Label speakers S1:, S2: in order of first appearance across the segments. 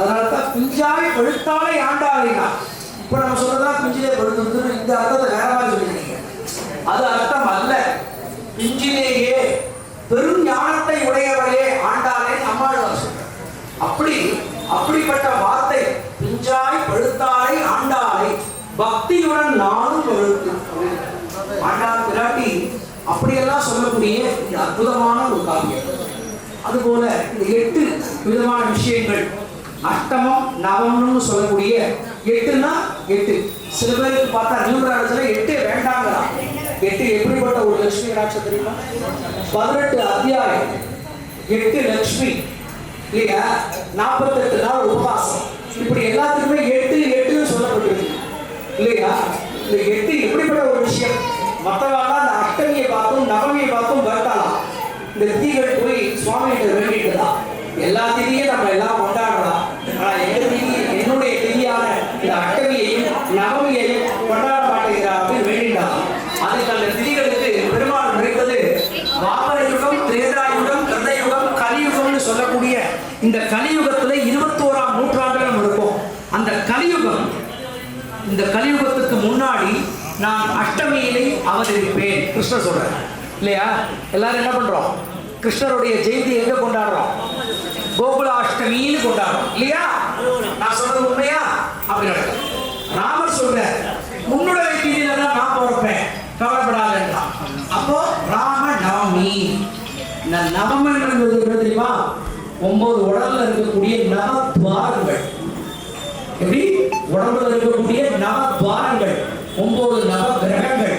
S1: அதனாலதான் பிஞ்சாய் பழுத்தாலே ஆண்டாளினா. இப்ப நம்ம சொல்றதா பிஞ்சிலே பழுத்து இந்த அர்த்தத்தை வேற மாதிரி சொல்லிருக்கீங்க. அது அர்த்தம் அல்ல. பிஞ்சிலேயே பெரும் ஞானத்தை உடையவளே ஆண்டாளே நம்மாழ்வார் சொல்ற. அப்படிப்பட்ட வார்த்தை பிஞ்சாய் பழுத்தாலை ஆண்டாளை பக்தியுடன் நானும் பழுத்து. ஆண்டாள் பிராட்டி அப்படியெல்லாம் சொல்லக்கூடிய இந்த அற்புதமான ஒரு காவியம். அதுபோல இந்த 8 விதமான விஷயங்கள் அஷ்டமம் நவம்னு சொல்லக்கூடிய 8னா 8. சில பேருக்கு பார்த்தா நியூமராலஜில 8 வேண்டாங்களா. 8 எப்படிப்பட்ட ஒரு லட்சுமி ராட்சம் தெரியுமா? 18 அத்தியாயம் 8 லட்சுமி இல்லையா, 48 நாள் உபவாசம், இப்படி எல்லாத்துக்குமே 8 சொல்லப்பட்டிருக்கு இல்லையா. இந்த 8 எப்படிப்பட்ட ஒரு விஷயம். மற்றவாங்க அந்த அஷ்டமியை பார்த்தும் நவமியை பார்த்தும் வருத்தாலாம். இந்த தீகள் போய் சுவாமி வேண்டிட்டுதான் எல்லா திதியும் நம்ம எல்லாம் கொண்டாடலாம். ஆனா என்னுடைய திதியான இந்த அஷ்டமியையும் நவமியையும் கொண்டாட மாட்டேங்கிறா அப்படின்னு வேண்டிட்டான். அதுக்கு அந்த திதிகளுக்கு பெருமாள் நிறைந்தது வாபர யுகம், திரேதா யுகம், கிருதயுகம், கலியுகம்னு சொல்லக்கூடிய இந்த கலியுகத்துல 21ஆம் நூற்றாண்டுல நம்ம இருக்கோம். அந்த கலியுகம், இந்த கலியுகத்துக்கு முன்னாடி நான் அஷ்டமியிலே அவதரிப்பேன் கிருஷ்ணர் சொல்றார் இல்லையா. எல்லாரும் என்ன பண்றோம்? கிருஷ்ணருடைய ஜெயந்தி எங்க கொண்டாடுறோம்? கோகுலாஷ்டமின்னு கொண்டாடுறோம் இல்லையா. நான் சொல்றது உண்மையா? அப்படி நடக்கும். ராமர் சொல்ற உன்னுடைய தீதியில தான் நான் பிறப்பேன், கவலைப்படாத. அப்போ ராம நவமி. நவமன்றது என்ன தெரியுமா? 9 உடல்ல இருக்கக்கூடிய நவத்வாரங்கள். எப்படி? உடம்புல இருக்கக்கூடிய நவத்வாரங்கள், 9 நவ கிரகங்கள்.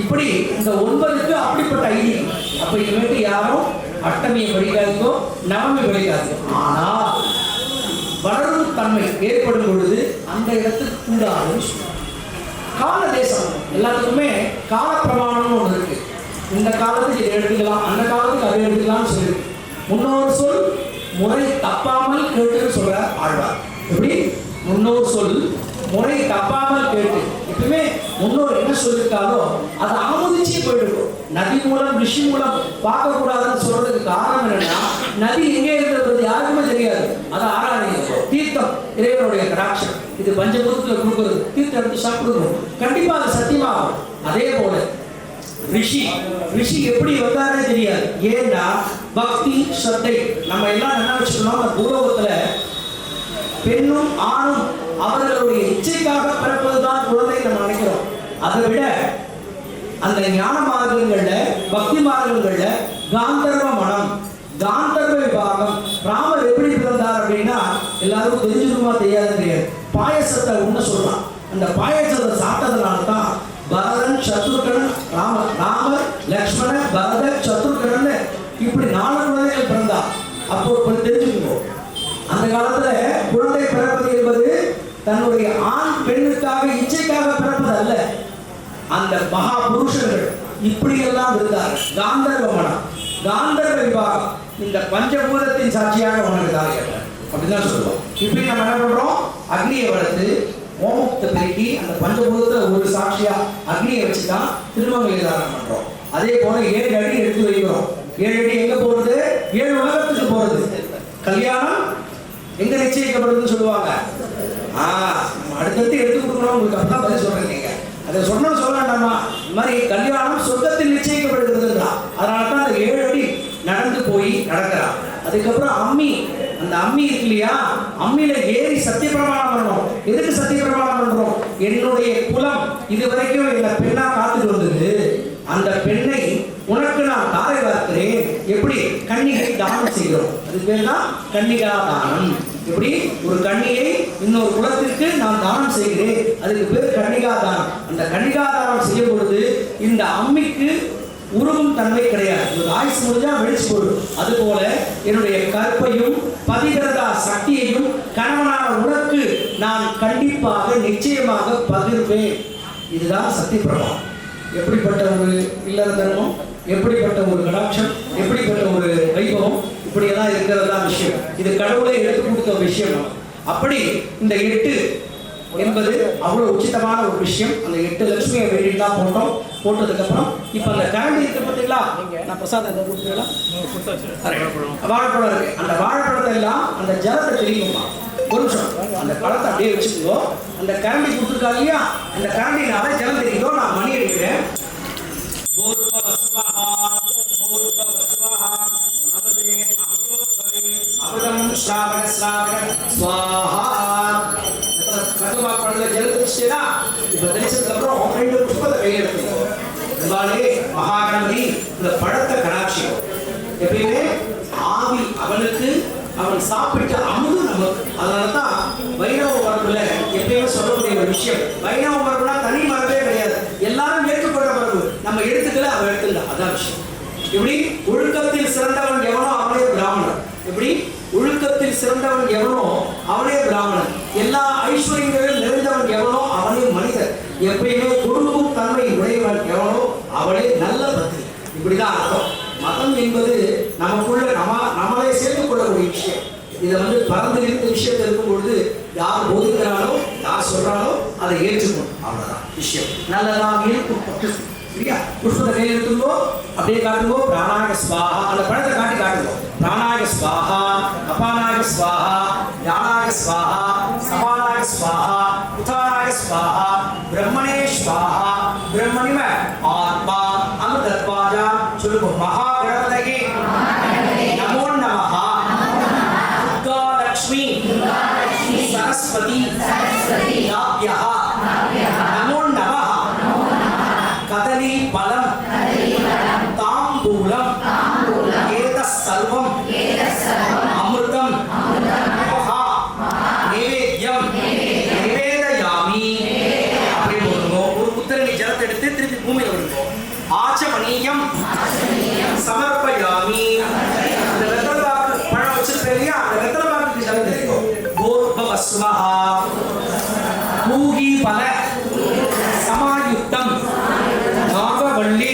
S1: இப்படி இந்த 9க்கு அப்படிப்பட்ட ஐடி. அப்ப இனிமேட்டு யாரும் அஷ்டமியை படிக்காதோ நவமி படிக்காதோ. ஆனால் வளரும் தன்மை ஏற்படும் பொழுது அந்த இடத்துக்கு கூடாது. கால தேசம் எல்லாத்துக்குமே கால பிரமாணம்னு ஒன்று இருக்கு. இந்த காலத்துக்கு இதை எடுத்துக்கலாம், அந்த காலத்துக்கு அதை எடுத்துக்கலாம்னு சொல்லி முன்னோர் சொல் முறை தப்பாமல் கேட்டுன்னு சொல்ற ஆழ்வார். எப்படி? முன்னோர் சொல் முறை தப்பாமல் கேட்டு. எப்பவுமே முன்னோர் என்ன சொல்லிருக்காரோ அதை ஆமோதிச்சே போயிடுவோம். நதி மூலம் ரிஷி மூலம் பார்க்க கூடாதுன்னு சொல்றதுக்கு காரணம் என்னன்னா, நதி எங்கே இருக்கிறது யாருக்குமே தெரியாது. அது ஆராதனை, தீர்த்தம், இறைவனுடைய கடாட்சம். இது பஞ்சபூதத்துல கொடுக்குறது, தீர்த்தம் எடுத்து சாப்பிடுவோம், கண்டிப்பா அது சத்தியமாகும். அதே போல ரிஷி எப்படி வந்தாரே தெரியாது. ஏன்னா பக்தி ஸ்ரத்தை. நம்ம எல்லாம் என்ன வச்சுக்கணும், அந்த பூலோகத்துல பெண்ணும் ஆணும் அவர்களுடைய இச்சைக்காக பிறப்பதுதான் குழந்தை நம்ம நினைக்கிறோம். அதை விட அந்த ஞான மார்க்கங்கள்ல, பக்தி மார்க்கங்கள்ல காந்தர்வ மனம், காந்தர்வ விபாகம். ராமர் எப்படி பிறந்தார் அப்படின்னா எல்லாருக்கும் தெரிஞ்சுக்குமா தெரியாது தெரியாது. பாயசத்தை உண்ண சொல்றான். அந்த பாயசத்தை சாப்பிட்டதுனால தான் பரதன், சத்ருகன், ராமர், லக்ஷ்மணன், பரதன், சத்ருகன் இப்படி 4 குழந்தைகள் பிறந்தார். அப்போ தெரிஞ்சுக்கணும், அந்த காலத்துல குழந்தை பிறப்பது என்பது தன்னுடைய ஆண் பெண்ணுக்காக இச்சைக்காக பிறப்பது அல்ல. அந்த மகா புருஷர்கள் இப்படி எல்லாம் இருந்தார். காந்தர்வ மனம், காந்தர்வ விபாகம், இந்த பஞ்சபூதத்தின் சாட்சியாக உனக்கு தாய் அப்படிதான் சொல்லுவோம். இப்படி நம்ம என்ன பண்றோம்? அக்னியை வளர்த்து மோமுக்த பெருக்கி அந்த பஞ்சபூதத்துல ஒரு சாட்சியா அக்னியை வச்சுதான் திருமங்கை தானம் பண்றோம். அதே போல 7 அடி எடுத்து வைக்கிறோம். 7 அடி எங்க போறது? 7 உலகத்துக்கு போறது. கல்யாணம் எங்க நிச்சயிக்கப்படுதுன்னு சொல்லுவாங்க. அடுத்தடுத்து எடுத்து கொடுக்கணும். உங்களுக்கு அப்பதான் பதில் சொல்றேன். நீங்க அதை சொன்னோம் சொல்ல வேண்டாமா? இந்த மாதிரி கல்யாணம் சொர்க்கத்தில் நிச்சயிக்கப்படுகிறதுங்களா. அதனாலதான் அந்த 7 அடி நடந்து போய் நடக்கிறான். அதுக்கப்புறம் அம்மி, அந்த அம்மி இருக்கு இல்லையா, அம்மியில ஏறி சத்திய பிரமாணம் பண்ணணும். எதுக்கு சத்திய பிரமாணம் பண்றோம்? என்னுடைய குலம் இதுவரைக்கும் என்ன பெண்ணா காத்துட்டு வந்தது, அந்த பெண்ணை உனக்கு நான் தாரை பார்க்கிறேன். எப்படி? கன்னிகை தானம் செய்கிறோம். அது பேர் தான் கன்னிகா தானம். எப்படி? ஒரு கன்னியை இன்னொரு குலத்திற்கு நான் தானம் செய்கிறேன், அதுக்கு பேர் கன்னிகா தானம். அந்த கன்னிகா தானம் செய்யும் பொழுது இந்த அம்மிக்கு உருவும் தன்மை கிடையாது. ஒரு ஆயுசு முடிஞ்சா வெடிச்சு போடும். அதுபோல என்னுடைய கற்பையும் பதிவிரதா சக்தியையும் கணவனான உனக்கு நான் கண்டிப்பாக நிச்சயமாக பகிர்வேன். இதுதான் சத்திய பிரமாணம். எப்படிப்பட்ட ஒரு இல்லற தர்மம், எப்படிப்பட்ட ஒரு கடாட்சம், எப்படிப்பட்ட ஒரு வைபவம், இப்படியெல்லாம் இருக்கிறதா விஷயம். இது கடவுளை எடுத்து கொடுத்த விஷயம். அப்படி இந்த 8 என்பது அவ்வளவு உச்சிதமான ஒரு விஷயம். அந்த 8 லட்சுமியை வேண்டிட்டு தான் போட்டோம். போட்டதுக்கு அப்புறம் இப்ப அந்த கரண்டி இருக்கு பார்த்தீங்களா, நான் பிரசாதம் கொடுத்தீங்களா, வாழைப்பழம் இருக்கு. அந்த வாழைப்பழத்தை எல்லாம் அந்த ஜலத்தை தெளிக்குமா, ஒரு நிமிஷம் அந்த பழத்தை அப்படியே வச்சுக்கோ. அந்த கரண்டி கொடுத்துருக்கா இல்லையா, அந்த கரண்டினால ஜலம் தெரியும். நான் மணி அடிக்கிறேன். மகாகணபதி இந்த பழத்தை கடாட்சியம் எப்பயுமே ஆவி அவனுக்கு அவன் சாப்பிட்ட அமுது நமக்கு. அதனாலதான் வைணவ மரபுல எப்பயுமே சொல்லக்கூடிய ஒரு விஷயம், வைணவ மரபுனா தனி மரபே கிடையாது, எல்லாரும் ஏற்றுக்கொண்ட மரபு. நம்ம எடுத்துக்கல அவன் எடுத்துக்கல, அதான் விஷயம். இப்படி ஒழுக்கத்தில் சிறந்தவன் எவனோ அவனே பிராமணன். எப்படி ஒழுக்கத்தில் சிறந்தவன் எவனோ அவனே பிராமணன். எல்லா ஐஸ்வர்யங்களிலும் நிறைந்தவன் எவனோ அவனே மனிதன். எப்பயுமே கொடுக்கும் தன்மை உடையவன் எவனோ அவனே நல்ல பத்திரி. இப்படிதான் அர்த்தம். மதம் என்பது நமக்குள்ள நம்மளே சேர்த்துக் கொள்ளக்கூடிய விஷயம். இதை பறந்து இருந்த விஷயத்தை இருக்கும் பொழுது யார் போதிக்கிறானோ யார் சொல்றானோ அதை ஏற்றுக்கணும், அவ்வளவுதான் விஷயம். நல்லதாக இருக்கும். சரியா? புஷ்பத்தை கையில் எடுத்துங்கோ, அப்படியே காட்டுங்கோ. பிராணாய ஸ்வாஹா, அந்த பழத்தை காட்டி காட்டுங்கோ. பிராணாய ஸ்வாஹா, அபானாய ஸ்வாஹா, ஞானாய ஸ்வாஹா, சமானாய ஸ்வாஹா, உதானாய ஸ்வாஹா, பிரம்மணே ஸ்வாஹா, பிரம்மணிம ஆத்மா அமிர்தத்வாஜா. சொல்லுங்க. மகா கணபதியே நமோ நமஹ. துர்கா லக்ஷ்மி சரஸ்வதி நாப்யஹ நமோ நமஹ. கதலி பலம் தாம்பூலம் ஏதஸ் சர்வம் அமிர்தம் மகா நிவேத்யம் நிவேதயாமி. அப்படி போடுங்க. ஒரு புத்தரணி ஜலத்தை எடுத்து திருப்பி பூமியில விடுங்க. ஆச்சமணியம் சமர்ப்பயாமி. அந்த வெத்தலை பாக்கு பழம் வச்சிருப்பேன் இல்லையா, அந்த வெத்தலை பாக்குக்கு ஜலம் தெரியும். கோர்பவஸ்வஹா பூகி பல சமாயுக்தம் நாகவள்ளி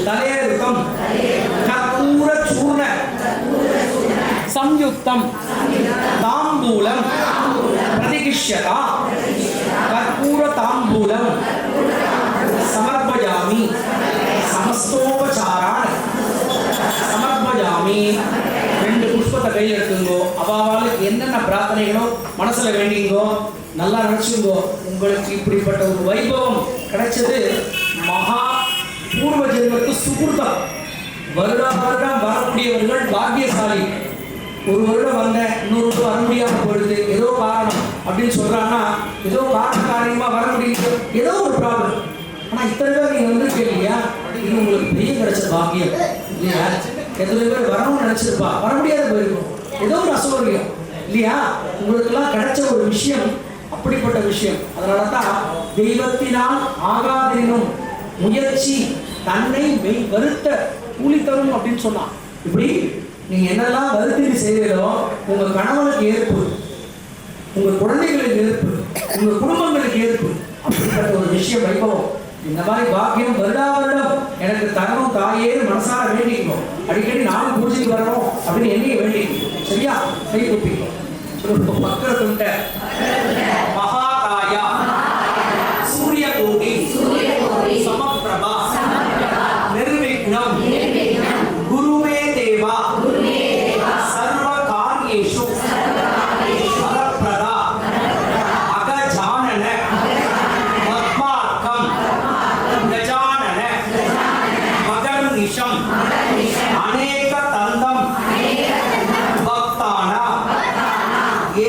S1: தலேருகம் கற்பூர சூர்ண சம்யுக்தம் தாம்பூலம் பிரதிகிஷ்யதா. கற்பூர தாம்பூலம் சமர்ப்பயாமி. சமஸ்தோபசாரான் சமர்ப்பயாமி. 2 புஷ்பத்தை கையில் எடுத்துங்கோ. அவாவாளுக்கு என்னென்ன பிரார்த்தனைகளோ மனசுல வேண்டிங்கோ. நல்லா நினைச்சுங்கோ. உங்களுக்கு இப்படிப்பட்ட ஒரு வைபவம் கிடைச்சது மகா பூர்வ ஜென்மத்து சுகிருதம். வருடம் வரக்கூடியவர்கள் பாக்கியசாலி. ஒரு வருடம் வந்த இன்னொரு வர முடியாம போயிடுது, ஏதோ காரணம் அப்படின்னு சொல்றாங்கன்னா, ஏதோ காரணமா வர முடியுது, ஏதோ ஒரு ப்ராப்ளம். ஆனா இத்தனை பேர் நீங்க வந்திருக்கீங்க இல்லையா, இது உங்களுக்கு பெரிய கிடைச்ச பாக்கியம் இல்லையா? எத்தனை பேர் வரணும்னு நினைச்சிருப்பா, வர முடியாத போயிருக்கும், ஏதோ ஒரு அசௌகரியம் இல்லையா? உங்களுக்கு எல்லாம் கிடைச்ச ஒரு விஷயம் அப்படிப்பட்ட விஷயம். அதனாலதான் தெய்வத்தினால் ஆகாதெனும் முயற்சி தன்னை வருத்த கூலி தரும் அப்படின்னு சொன்னான். இப்படி நீங்க என்னெல்லாம் வருத்தி செய்வீங்களோ உங்க கணவனுக்கு ஏற்பு, உங்க குழந்தைகளுக்கு ஏற்பு, உங்க குடும்பங்களுக்கு ஏற்பு. அப்படிப்பட்ட ஒரு விஷயம் வைபவம். இந்த மாதிரி பாக்கியம் வருடம் எனக்கு தரணும் தாயே மனசார வேண்டிக்கணும். அடிக்கடி நானும் பூஜைக்கு வரணும் அப்படின்னு என்னைய வேண்டிக்கணும். சரியா? கை கூப்பிக்கணும். பக்கத்துண்ட மகாகாயா சூரிய கோடி சமப்பிரபா நிர்விக்னம் குருமே தேவா சர்வ காரியேஷு வரப்பிரதா அகஜானன பத்மார்க்கம் கஜானன மகர்நிஷம் அநேக தந்தம் பக்தானா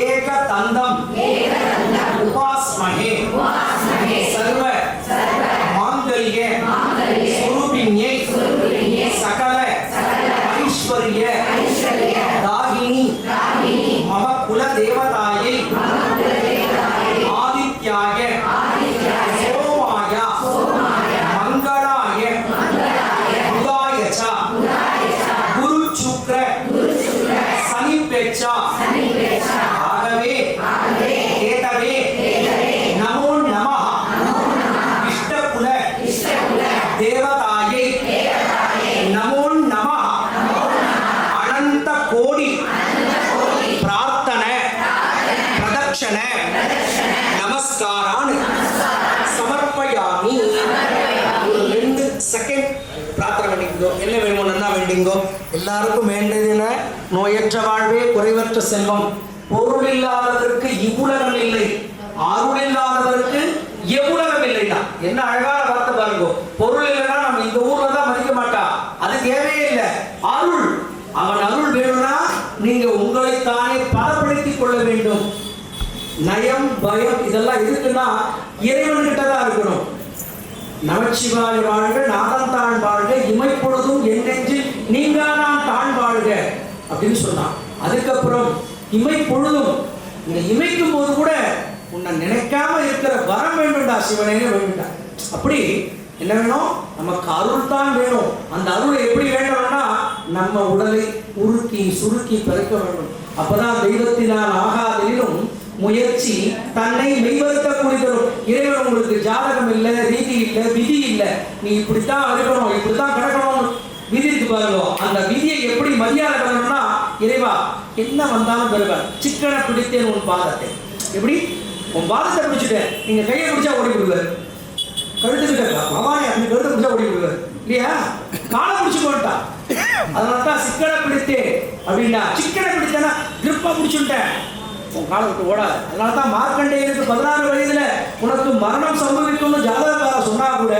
S1: ஏக தந்தம் உபாஸ்மஹே சர்வ மாங்கல்ய ஸ்வரூபிண்யை சகல ஐஸ்வர்ய தாகினி மம குல தேவதாயை ஆதித்யாய சோமாய மங்களாய புதாய ச குரு சுக்ர சனி பேச்சா. ஆகவே கேதவே நமோ நமஹ இஷ்டகுல தேவதாயை நமோ நமஹ அனந்த கோடி பிரார்த்தன பிரதட்சண நமஸ்காரான் சமர்ப்பயாமி. ஒரு 2 செகண்ட் பிரார்த்தனை வேண்டிங்கோ. என்ன வேணும்னா வேண்டிங்கோ. எல்லாருக்கும் வேண்டியதுன நோயற்ற வாழ்வே குறைவற்ற செல்வம், பொருள் இல்லாததற்கு இவ்வுலகம் இல்லை, அருள் இல்லாததற்கு எவ்வுலகம் இல்லைன்னா. என்ன அழகான வார்த்தை பாருங்க. பொருள் இல்லைன்னா நம்ம இந்த ஊர்ல தான் மதிக்க மாட்டா, அது தேவையே இல்லை. அருள், அவன் அருள் வேணும்னா நீங்க உங்களை தானே பலப்படுத்திக் கொள்ள வேண்டும். நயம் பயம் இதெல்லாம் இருக்குன்னா இறைவன்கிட்ட தான் இருக்கணும். நமச்சிவாய வாழ்க, நாதம் தான் வாழ்க, இமைப்பொழுதும் என் நெஞ்சில் நீங்க நான் தான் வாழ்க அப்படின்னு சொன்னான். அதுக்கப்புறம் இமைப்பொழுதும், இந்த இமைக்கும் போது கூட உன்னை நினைக்காம இருக்கிற வரம் வேண்டும்டா சிவனே வேண்டும்டா. அப்படி என்ன வேணும்? நமக்கு அருள் தான் வேணும். அந்த அருள் எப்படி வேண்டும்னா நம்ம உடலை உருக்கி சுருக்கி பெருக்க வேண்டும். அப்பதான் தெய்வத்தினால் ஆகாதெனினும் முயற்சி தன்னை மெய்வருத்த கூடிதரும். இறைவன் உங்களுக்கு ஜாதகம் இல்லை, ரீதி இல்லை, விதி இல்லை, நீ இப்படித்தான் இருக்கணும், இப்படித்தான் கிடக்கணும் விதி இருக்கு பாருங்க. அந்த விதியை எப்படி மரியாதை பண்ணணும்னா, இறைவா என்ன வந்தாலும் பெறுவார். சிக்கனை பிடித்தேன் உன் பாதத்தை. எப்படி உன் பாதத்தை பிடிச்சிட்டேன், நீங்க கையை பிடிச்சா ஓடி விடுவார். கழுத்துக்கிட்ட பவானி அப்படி கழுத்தை பிடிச்சா ஓடி விடுவார் இல்லையா? காலை பிடிச்சு போட்டா. அதனால்தான் சிக்கனை பிடித்தேன் அப்படின்னா, சிக்கனை பிடித்தேன்னா கிரிப்பா பிடிச்சுட்டேன், உன் காலை விட்டு ஓடாது. அதனால தான் மார்க்கண்டேயனுக்கு 16 வயதுல உனக்கு மரணம் சம்பவிக்கும்னு ஜாதகக்காரர் சொன்னா கூட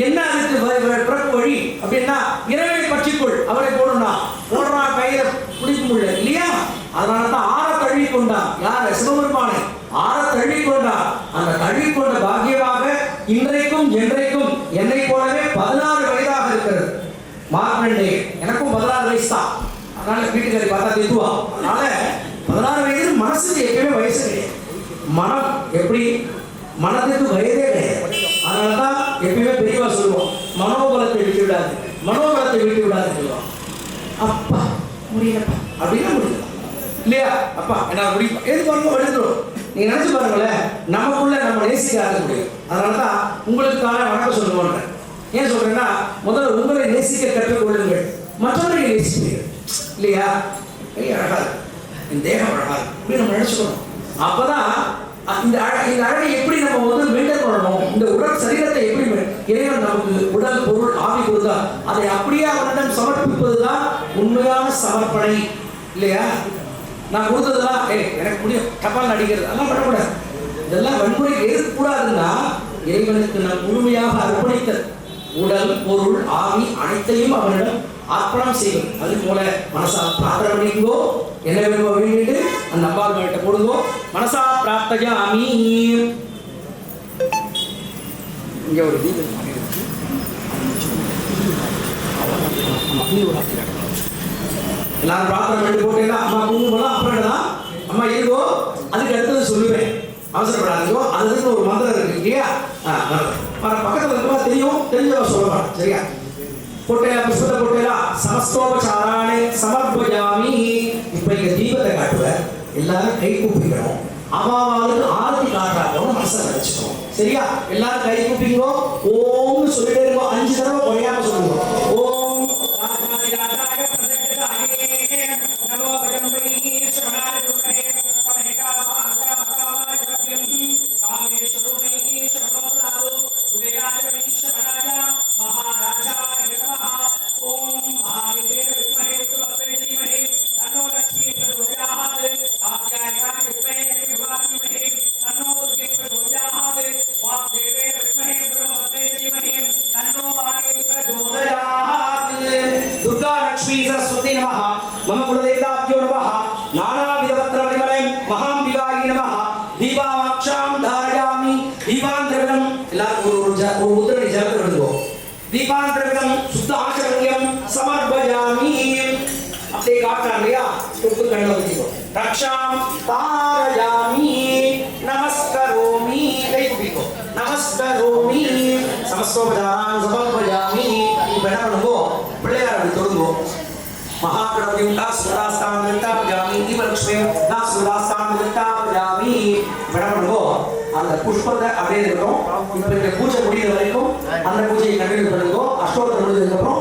S1: என்ன அதுக்கு பிறப்பு வழி அப்படின்னா, இறைவனை பற்றிக்கொள், அவரை போடுனா போடுறா கையில பிடிக்க முடியல இல்லையா? அதனால தான் ஆற தழுவி கொண்டான். யார்? சிவபெருமானை ஆற தழுவி கொண்டான். அந்த தழுவி கொண்ட பாக்கியமாக இன்றைக்கும் என்றைக்கும் என்னை போலவே 16 வயதாக இருக்கிறது மார்க்கண்டேயன். எனக்கும் 16 வயசு தான். அதனால வீட்டுக்காரி பார்த்தா திட்டுவா. அதனால 16 வயது மனசுக்கு எப்பயுமே வயசு கிடையாது. மனம் எப்படி? மனதுக்கு வயதே கிடையாது. அதனாலதான் எப்பயுமே பெரியவா சொல்லுவோம், மனோபலத்தை விட்டு விடாது, மனோபலத்தை விட்டு விடாது சொல்லுவோம். அப்பா முடியலப்பா அப்படின்னா முடியல இல்லையா? அப்பா என்ன முடியும் எது பாருங்க எழுதுறோம். நீங்க நினைச்சு பாருங்களேன், நமக்குள்ள நம்ம நேசிக்க ஆக முடியும். அதனாலதான் உங்களுக்கான வணக்கம் சொல்லுவோம். ஏன் சொல்றேன்னா, முதல்ல உங்களை நேசிக்க கற்றுக்கொள்ளுங்கள், மற்றவர்களை நேசிப்பீர்கள் இல்லையா? அழகா இந்த தேகம் அழகா இப்படி நம்ம நினைச்சுக்கணும். அப்பதான் இந்த அழகை எப்படி நம்ம வந்து மெயின்டைன் பண்ணணும், இந்த உடல் சரீரத்தை எப்படி இறைவன் நமக்கு உடல் பொருள் ஆவி கொடுத்தா அதை அப்படியே அவனிடம் சமர்ப்பிப்பதுதான் உண்மையான சமர்ப்பணை இல்லையா? நான் கொடுத்ததுலாம் எனக்கு முடியும் கப்பால் அடிக்கிறது அதெல்லாம் பண்ணக்கூடாது. இதெல்லாம் வன்முறை இருக்கக்கூடாதுன்னா இறைவனுக்கு நாம் முழுமையாக அர்ப்பணித்தல், உடல் பொருள் ஆவி அனைத்தையும் அவனிடம் அர்ப்பணம் செய்யும். அது போல மனசா பிரார்த்தனை பண்ணிக்கோ, என்ன வேணுமோ வேண்டிட்டு அந்த அம்பாள் கிட்ட போடுங்கோ. மனசா பிரார்த்தயாமி. இங்க ஒரு தீபம் எல்லாரும் பிரார்த்தனை பண்ணி போட்டீங்கன்னா அம்மா தூங்கும் போல அப்புறம் தான் அம்மா இருக்கோ. அதுக்கு அடுத்தது சொல்லுவேன், அவசரப்படாதீங்கோ. அதுக்கு ஒரு மந்திரம் இருக்கு இல்லையா? பக்கத்தில் இருக்கவா தெரியும், தெரிஞ்சவா சொல்லலாம் சரியா? போட்டேலா புஷ்பத்தை போட்டேலா சமஸ்தோபசாராணி சமர்ப்பயாமி. இப்ப இங்க தீபத்தை காட்டுவேன், எல்லாரும் கை கூப்பிக்கணும். அவாவாளுக்கு ஆரத்தி காட்டுறாங்க மனசை நினைச்சுக்கணும் சரியா? எல்லாரும் கை கூப்பிங்கோ, ஓம்னு சொல்லிட்டே இருக்கோம். 5 தடவை குறையாம சொல்லுங்க. ஓம் मम कुलदेवताभ्यो नमः नानाविधवक्त्रमणिमले महाम्बिकायै नमः दीपावाक्षां धारयामि दीपान्तरविदं எல்லாரும் உதிரணி ஜலத்தை விடுங்கோ. दीपान्तरविदं சுத்த ஆச்சரண்யம் சமர்ப்பயாமி. அப்படியே காட்டுறான் இல்லையா? தொட்டு கண்ணில் வச்சுக்கோ. ரக்ஷாம் தாரயாமி நமஸ்கரோமி. கை குப்பிக்கோ. நமஸ்கரோமி சமஸ்தோபசாரான் சமர்ப்பயாமி. இப்போ என்ன பண்ணுங்கோ? பிள்ளையார் அப்படி தொடுங்கோ. महागणपतिं दासुदास्तां वित्तापयामि दीपलक्ष्मीं दासुदास्तां वित्तापयामि. விடப்படுங்கோ. அந்த புஷ்பத்தை அப்படியே இருக்கட்டும். இப்போ இந்த பூஜை முடிகிற வரைக்கும் அந்த பூஜையை கண்டினியூ பண்ணுங்கோ. அஷ்டோத்தரம் முடிஞ்சதுக்கப்புறம்